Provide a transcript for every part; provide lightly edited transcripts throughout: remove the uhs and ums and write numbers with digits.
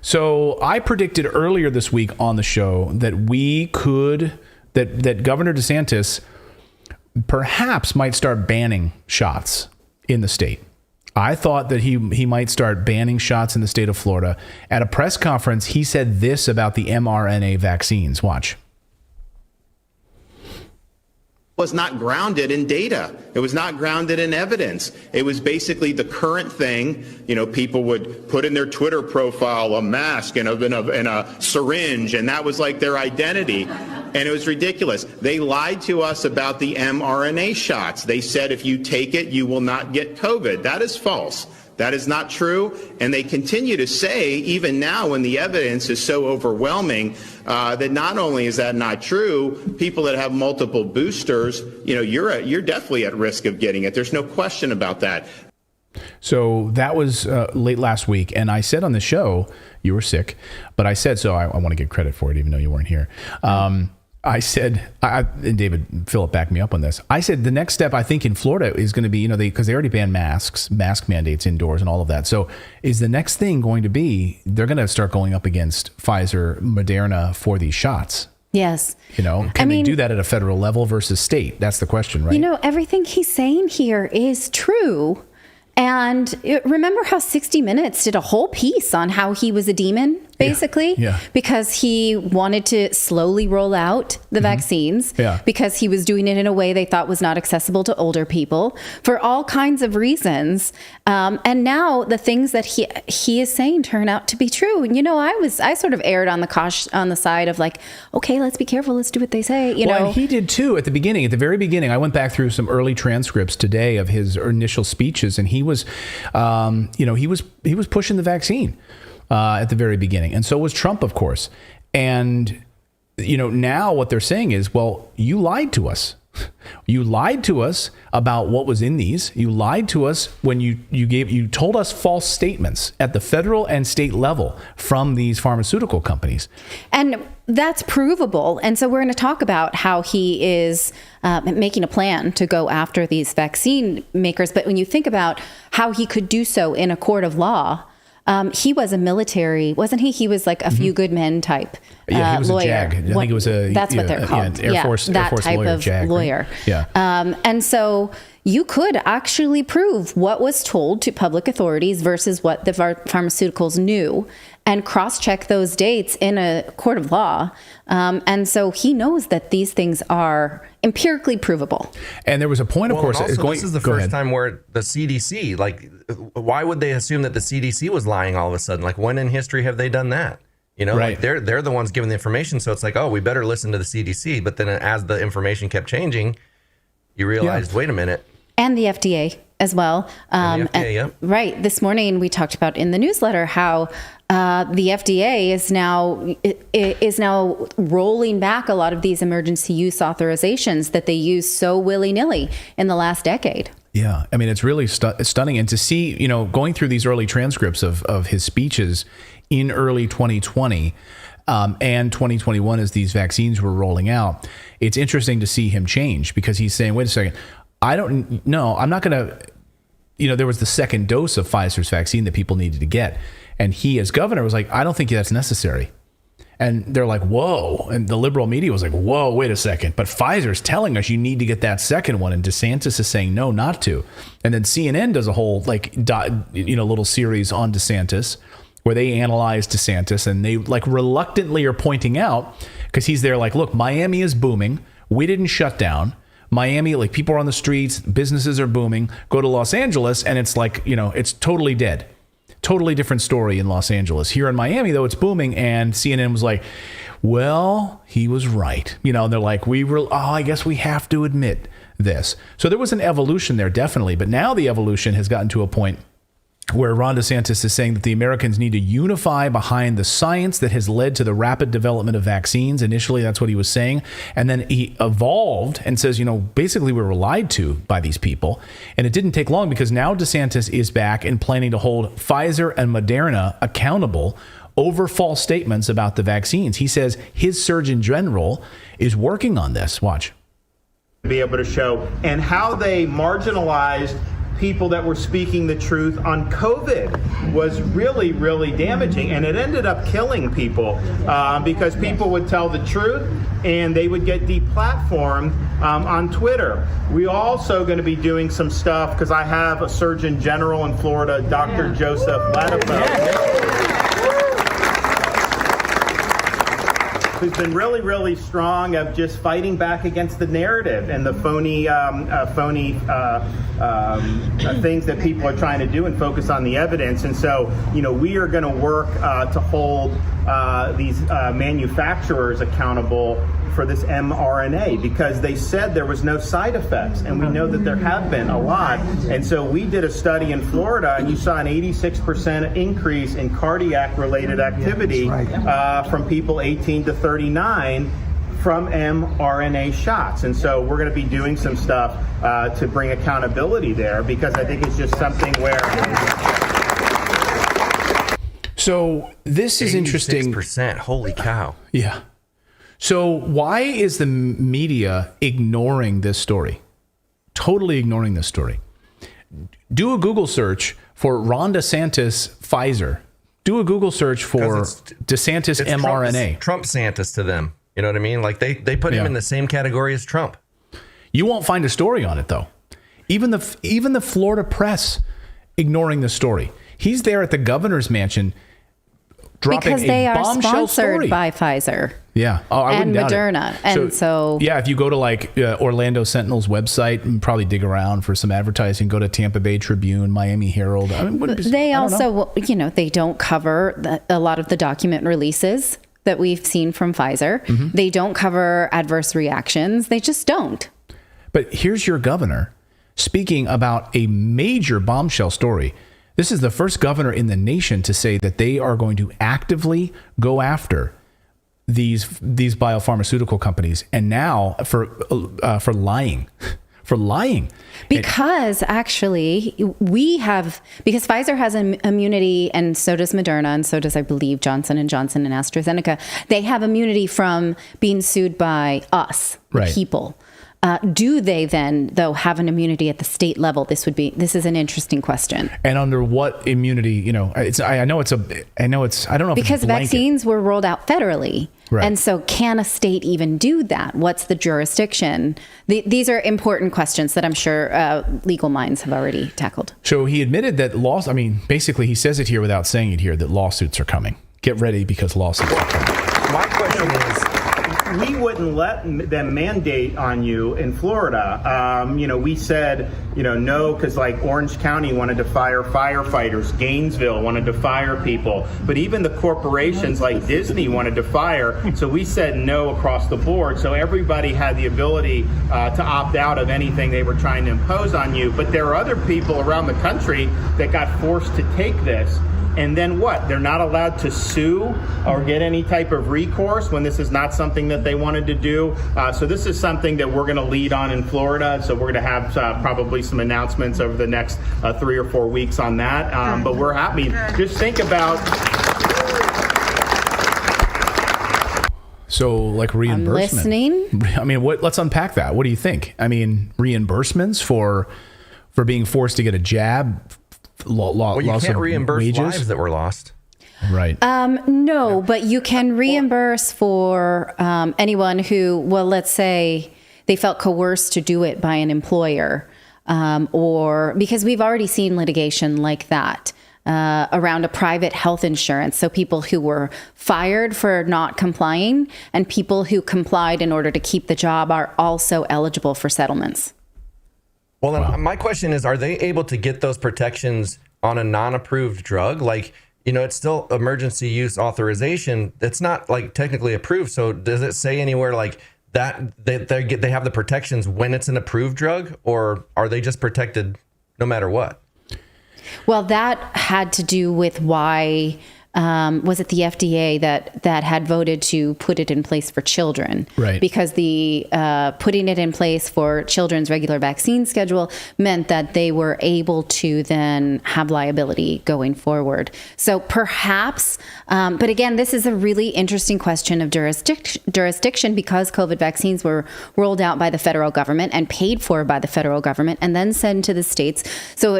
So I predicted earlier this week on the show that that Governor DeSantis perhaps might start banning shots in the state. I thought that he might start banning shots in the state of Florida. At a press conference, he said this about the mRNA vaccines. Watch. Was not grounded in data. It was not grounded in evidence. It was basically the current thing. You know, people would put in their Twitter profile a mask and a syringe, and that was like their identity. And it was ridiculous. They lied to us about the mRNA shots. They said if you take it, you will not get COVID. That is false. That is not true. And they continue to say, even now when the evidence is so overwhelming, that not only is that not true, people that have multiple boosters, you know, you're definitely at risk of getting it. There's no question about that. So that was late last week. And I said on the show, you were sick, but I said, so I want to get credit for it, even though you weren't here. I said, and David Phillip backed me up on this. I said the next step, I think, in Florida is going to be, you know, because they already banned mask mandates indoors and all of that. So is the next thing going to be they're going to start going up against Pfizer, Moderna for these shots? Yes. You know, can they do that at a federal level versus state? That's the question, right? You know, everything he's saying here is true. And remember how 60 Minutes did a whole piece on how he was a demon, basically? Yeah. Because he wanted to slowly roll out the vaccines. Yeah. Because he was doing it in a way they thought was not accessible to older people for all kinds of reasons. And now the things that he is saying turn out to be true. And, you know, I sort of erred on the side of like, okay, let's be careful. Let's do what they say. You know, and he did too at the very beginning. I went back through some early transcripts today of his initial speeches, and he was pushing the vaccine at the very beginning, and so was Trump, of course. And you know, now what they're saying is, well, you lied to us. You lied to us about what was in these. You lied to us when you told us false statements at the federal and state level from these pharmaceutical companies. And that's provable. And so we're going to talk about how he is making a plan to go after these vaccine makers. But when you think about how he could do so in a court of law, he was a military, wasn't he? He was like a few good men type he was lawyer. A JAG. I think it was that's what they're called. Air Force type lawyer, of JAG, lawyer. Right? Yeah. And so you could actually prove what was told to public authorities versus what the pharmaceuticals knew, and cross-check those dates in a court of law. And so he knows that these things are empirically provable. And there was a point, of course. This is the first time where the CDC, like, why would they assume that the CDC was lying all of a sudden? Like, when in history have they done that? You know, right. Like they're the ones giving the information. So it's like, oh, we better listen to the CDC. But then as the information kept changing, you realized, wait a minute. And the FDA as well. And the FDA, Right. This morning we talked about in the newsletter how the FDA is now rolling back a lot of these emergency use authorizations that they used so willy-nilly in the last decade. Yeah, I mean, it's really stunning. And to see, you know, going through these early transcripts of his speeches in early 2020 and 2021 as these vaccines were rolling out, it's interesting to see him change, because he's saying, wait a second, I'm not going to, you know, there was the second dose of Pfizer's vaccine that people needed to get. And he, as governor, was like, I don't think that's necessary. And they're like, whoa. And the liberal media was like, whoa, wait a second. But Pfizer's telling us you need to get that second one. And DeSantis is saying no, not to. And then CNN does a whole little series on DeSantis where they analyze DeSantis, and they like reluctantly are pointing out, because he's there like, look, Miami is booming. We didn't shut down. Miami, like, people are on the streets, businesses are booming. Go to Los Angeles and it's like, you know, it's totally dead. Totally different story in Los Angeles. Here in Miami, though, it's booming. And CNN was like, well, he was right. You know, and they're like, I guess we have to admit this. So there was an evolution there, definitely. But now the evolution has gotten to a point where Ron DeSantis is saying that the Americans need to unify behind the science that has led to the rapid development of vaccines. Initially, that's what he was saying. And then he evolved and says, you know, basically we were lied to by these people. And it didn't take long, because now DeSantis is back and planning to hold Pfizer and Moderna accountable over false statements about the vaccines. He says his Surgeon General is working on this. Watch. Be able to show and how they marginalized people that were speaking the truth on COVID was really, really damaging. And it ended up killing people because people would tell the truth and they would get deplatformed on Twitter. We're also going to be doing some stuff because I have a Surgeon General in Florida, Dr. Joseph Latipo, who's been really, really strong of just fighting back against the narrative and the phony things that people are trying to do and focus on the evidence. And so, we are going to work to hold these manufacturers accountable for this mRNA because they said there was no side effects, and we know that there have been a lot. And so we did a study in Florida, and you saw an 86% increase in cardiac-related activity from people 18 to 39 from mRNA shots. And so we're going to be doing some stuff to bring accountability there because I think it's just something where... So this is interesting. 86%. Holy cow. Yeah. So why is the media ignoring this story? Totally ignoring this story. Do a Google search for Ron DeSantis Pfizer. Do a Google search for DeSantis mRNA. Trump Santis to them. You know what I mean? Like they put him in the same category as Trump. You won't find a story on it though. Even the Florida press ignoring the story. He's there at the governor's mansion dropping because they a are bombshell sponsored story. by Pfizer. Yeah. And Moderna. And so yeah, if you go to like Orlando Sentinel's website and probably dig around for some advertising, go to Tampa Bay Tribune, Miami Herald. They also, they don't cover a lot of the document releases that we've seen from Pfizer. Mm-hmm. They don't cover adverse reactions. They just don't. But here's your governor speaking about a major bombshell story. This is the first governor in the nation to say that they are going to actively go after these biopharmaceutical companies, and now for lying, because actually because Pfizer has an immunity, and so does Moderna, and so does I believe Johnson & Johnson and AstraZeneca. They have immunity from being sued by us, people. Do they then, though, have an immunity at the state level? This is an interesting question. And under what immunity? I don't know. Because vaccines were rolled out federally, and so can a state even do that? What's the jurisdiction? These are important questions that I'm sure legal minds have already tackled. So he admitted that basically he says it here without saying it here that lawsuits are coming. Get ready because lawsuits are coming. My question is, we wouldn't let them mandate on you in Florida. We said, no, because like Orange County wanted to fire firefighters, Gainesville wanted to fire people, but even the corporations like Disney wanted to fire. So we said no across the board. So everybody had the ability to opt out of anything they were trying to impose on you. But there are other people around the country that got forced to take this. And then what? They're not allowed to sue or get any type of recourse when this is not something that they wanted to do. So this is something that we're going to lead on in Florida. So we're going to have probably some announcements over the next 3 or 4 weeks on that. But we're happy. Just think about... So like reimbursement. I'm listening. Let's unpack that. What do you think? Reimbursements for being forced to get a jab. You can't reimburse wages? Lives that were lost. Right. No, but you can reimburse for anyone who, let's say they felt coerced to do it by an employer, or because we've already seen litigation like that around a private health insurance. So people who were fired for not complying and people who complied in order to keep the job are also eligible for settlements. Well, then my question is, are they able to get those protections on a non-approved drug? It's still emergency use authorization. It's not technically approved. So does it say anywhere that they have the protections when it's an approved drug, or are they just protected no matter what? Well, that had to do with why was it the FDA that had voted to put it in place for children? Right. Because the putting it in place for children's regular vaccine schedule meant that they were able to then have liability going forward. So perhaps, but again, this is a really interesting question of jurisdiction because COVID vaccines were rolled out by the federal government and paid for by the federal government and then sent to the states. So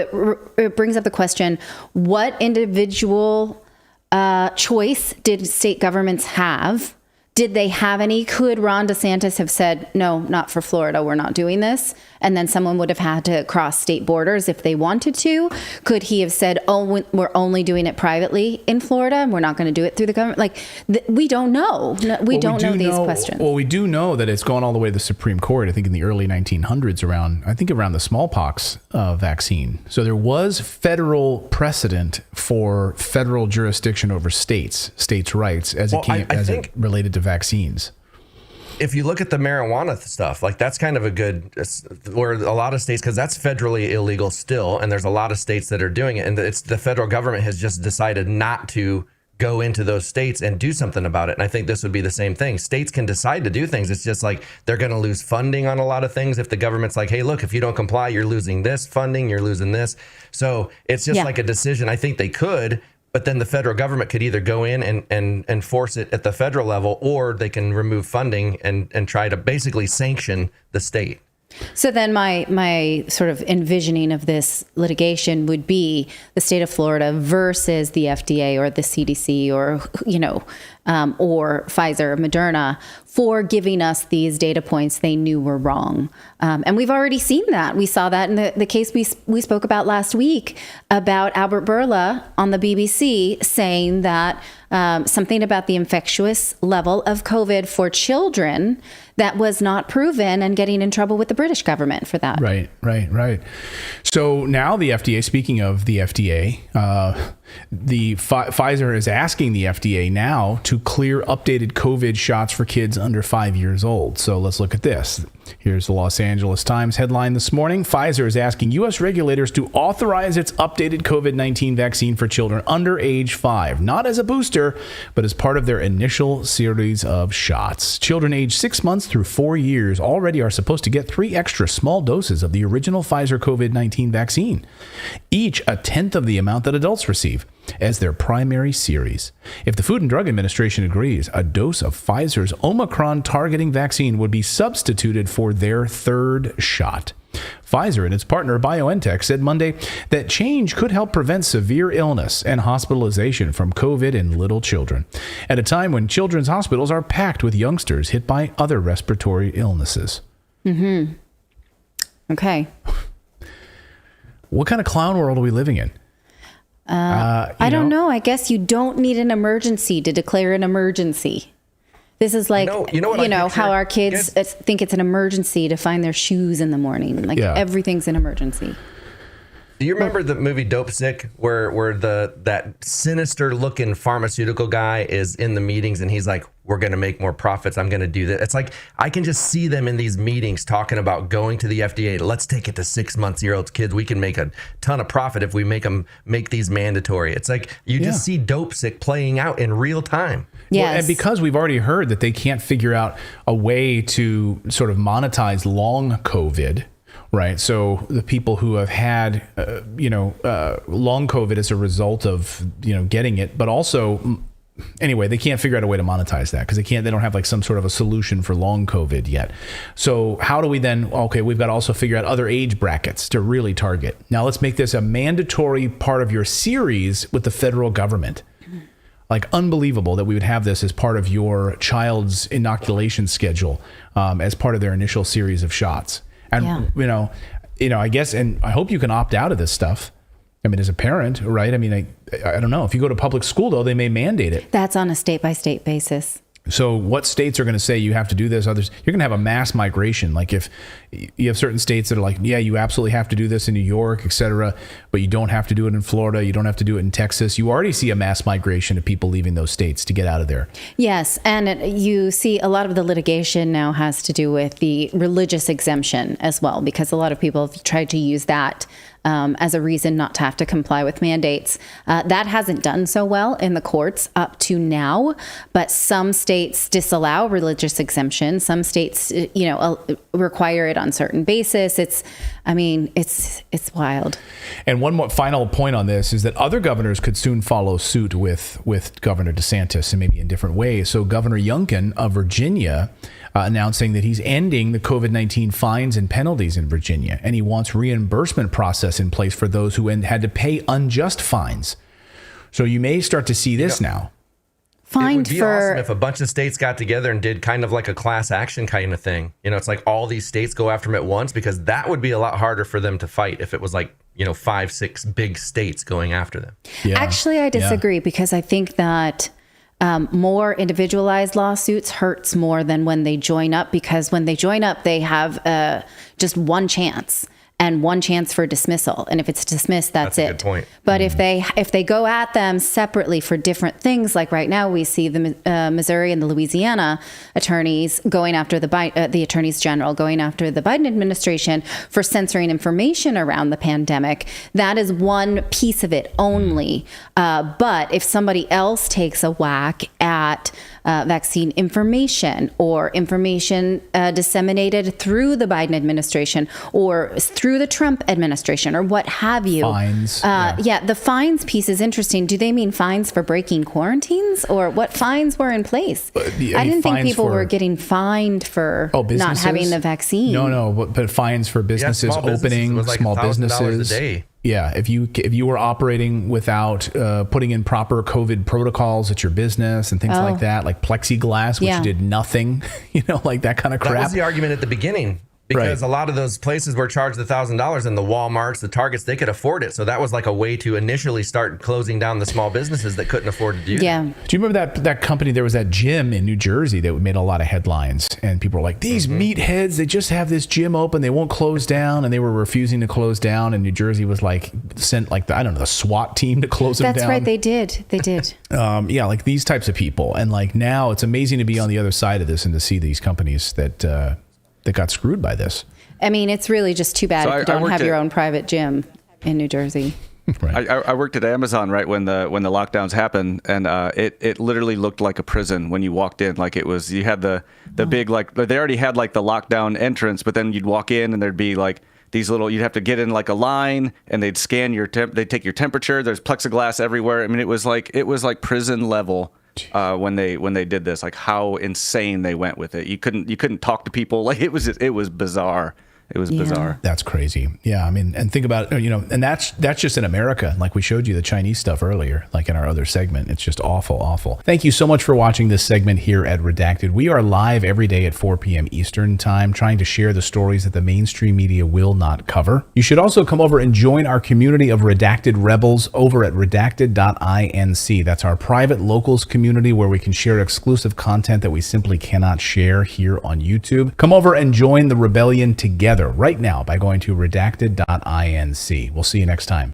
it brings up the question, what individual choice did state governments have? Did they have any? Could Ron DeSantis have said, no, not for Florida, we're not doing this? And then someone would have had to cross state borders if they wanted to. Could he have said, oh, we're only doing it privately in Florida and we're not going to do it through the government? Like, we don't know. We don't know these questions. Well, we do know that it's gone all the way to the Supreme Court, I think in the early 1900s around the smallpox vaccine. So there was federal precedent for federal jurisdiction over states' rights as it related to vaccines. If you look at the marijuana stuff, like that's kind of a good, where a lot of states, because that's federally illegal still, and there's a lot of states that are doing it, and it's the federal government has just decided not to go into those states and do something about it. And I think this would be the same thing. States can decide to do things. It's just like they're going to lose funding on a lot of things if the government's like, hey, look, if you don't comply, you're losing this funding, you're losing this. So it's just like a decision. I think they could. But then the federal government could either go in and enforce it at the federal level, or they can remove funding and try to basically sanction the state. So then my sort of envisioning of this litigation would be the state of Florida versus the FDA or the CDC or Pfizer, Moderna for giving us these data points they knew were wrong. And we've already seen that. We saw that in the case we spoke about last week about Albert Bourla on the BBC saying that something about the infectious level of COVID for children that was not proven and getting in trouble with the British government for that. Right. So now the FDA, speaking of the FDA, Pfizer is asking the FDA now to clear updated COVID shots for kids under 5 years old. So let's look at this. Here's the Los Angeles Times headline this morning. Pfizer is asking U.S. regulators to authorize its updated COVID-19 vaccine for children under age 5, not as a booster, but as part of their initial series of shots. Children aged 6 months through 4 years already are supposed to get 3 extra small doses of the original Pfizer COVID-19 vaccine, each a tenth of the amount that adults receive, as their primary series. If the Food and Drug Administration agrees, a dose of Pfizer's Omicron targeting vaccine would be substituted for their third shot. Pfizer and its partner BioNTech said Monday that change could help prevent severe illness and hospitalization from COVID in little children, at a time when children's hospitals are packed with youngsters hit by other respiratory illnesses. Mm-hmm. Okay. What kind of clown world are we living in? I don't know. I guess you don't need an emergency to declare an emergency. This is like, how our kids think it's an emergency to find their shoes in the morning. Like everything's an emergency. Do you remember the movie Dope Sick, where that sinister looking pharmaceutical guy is in the meetings and he's like, we're going to make more profits. I'm going to do that. It's like, I can just see them in these meetings talking about going to the FDA. Let's take it to 6 months-year-olds kids. We can make a ton of profit if we make these mandatory. It's like you just see Dope Sick playing out in real time. Yes. Well, and because we've already heard that they can't figure out a way to sort of monetize long COVID. Right. So the people who have had, long COVID as a result of, getting it, but also, anyway, they can't figure out a way to monetize that because they don't have like some sort of a solution for long COVID yet. So how do we then, we've got to also figure out other age brackets to really target. Now let's make this a mandatory part of your series with the federal government. Like unbelievable that we would have this as part of your child's inoculation schedule as part of their initial series of shots. And, I guess, and I hope you can opt out of this stuff. I mean, as a parent, right? I mean, I don't know. If you go to public school, though, they may mandate it. That's on a state-by-state basis. So what states are going to say you have to do this? Others, you're going to have a mass migration. Like if you have certain states that are like, yeah, you absolutely have to do this in New York, et cetera, but you don't have to do it in Florida. You don't have to do it in Texas. You already see a mass migration of people leaving those states to get out of there. Yes. And you see a lot of the litigation now has to do with the religious exemption as well, because a lot of people have tried to use that as a reason not to have to comply with mandates. That hasn't done so well in the courts up to now, but some states disallow religious exemption. Some states, require it on certain basis. It's wild. And one more final point on this is that other governors could soon follow suit with Governor DeSantis, and maybe in different ways. So Governor Youngkin of Virginia announcing that he's ending the COVID-19 fines and penalties in Virginia, and he wants reimbursement process in place for those who had to pay unjust fines. So you may start to see this now. It would be awesome if a bunch of states got together and did kind of like a class action kind of thing. It's like all these states go after them at once, because that would be a lot harder for them to fight if it was like, 5, 6 big states going after them. Yeah. Actually, I disagree, because I think that more individualized lawsuits hurts more than when they join up, because when they join up, they have just one chance. And one chance for dismissal, and if it's dismissed, that's it. Good point. But if they go at them separately for different things, like right now we see the Missouri and the Louisiana attorneys going after the attorneys general going after the Biden administration for censoring information around the pandemic. That is one piece of it only. But if somebody else takes a whack at vaccine information or information disseminated through the Biden administration or through the Trump administration or what have you. Fines. The fines piece is interesting. Do they mean fines for breaking quarantines, or what fines were in place? I didn't think people were getting fined for not having the vaccine. No, but fines for businesses opening, like small businesses. $1,000 a day. Yeah, if you were operating without putting in proper COVID protocols at your business and things like that, like plexiglass, which did nothing, like that kind of crap. That was the argument at the beginning, because a lot of those places were charged $1,000, and the Walmarts, the Targets, they could afford it. So that was like a way to initially start closing down the small businesses that couldn't afford to do that. Do you remember that company? There was that gym in New Jersey that made a lot of headlines, and people were like, these meatheads, they just have this gym open, they won't close down, and they were refusing to close down, and New Jersey was sent the SWAT team to close them down. That's right, they did. Like these types of people. And like now it's amazing to be on the other side of this and to see these companies that got screwed by this. I mean, it's really just too bad if you don't have your own private gym in New Jersey. Right. I worked at Amazon right when the lockdowns happened, and it literally looked like a prison when you walked in. Like it was, you had the big, like they already had like the lockdown entrance, but then you'd walk in and there'd be like these little, you'd have to get in like a line, and they'd scan they'd take your temperature. There's plexiglass everywhere. I mean, it was like prison level. When they did this, like how insane they went with it. You couldn't talk to people. Like it was bizarre. It was bizarre. That's crazy. Yeah, I mean, and think about and that's just in America. Like we showed you the Chinese stuff earlier, like in our other segment. It's just awful. Thank you so much for watching this segment here at Redacted. We are live every day at 4 p.m. Eastern time, trying to share the stories that the mainstream media will not cover. You should also come over and join our community of Redacted Rebels over at redacted.inc. That's our private locals community where we can share exclusive content that we simply cannot share here on YouTube. Come over and join the rebellion together right now by going to redacted.inc. We'll see you next time.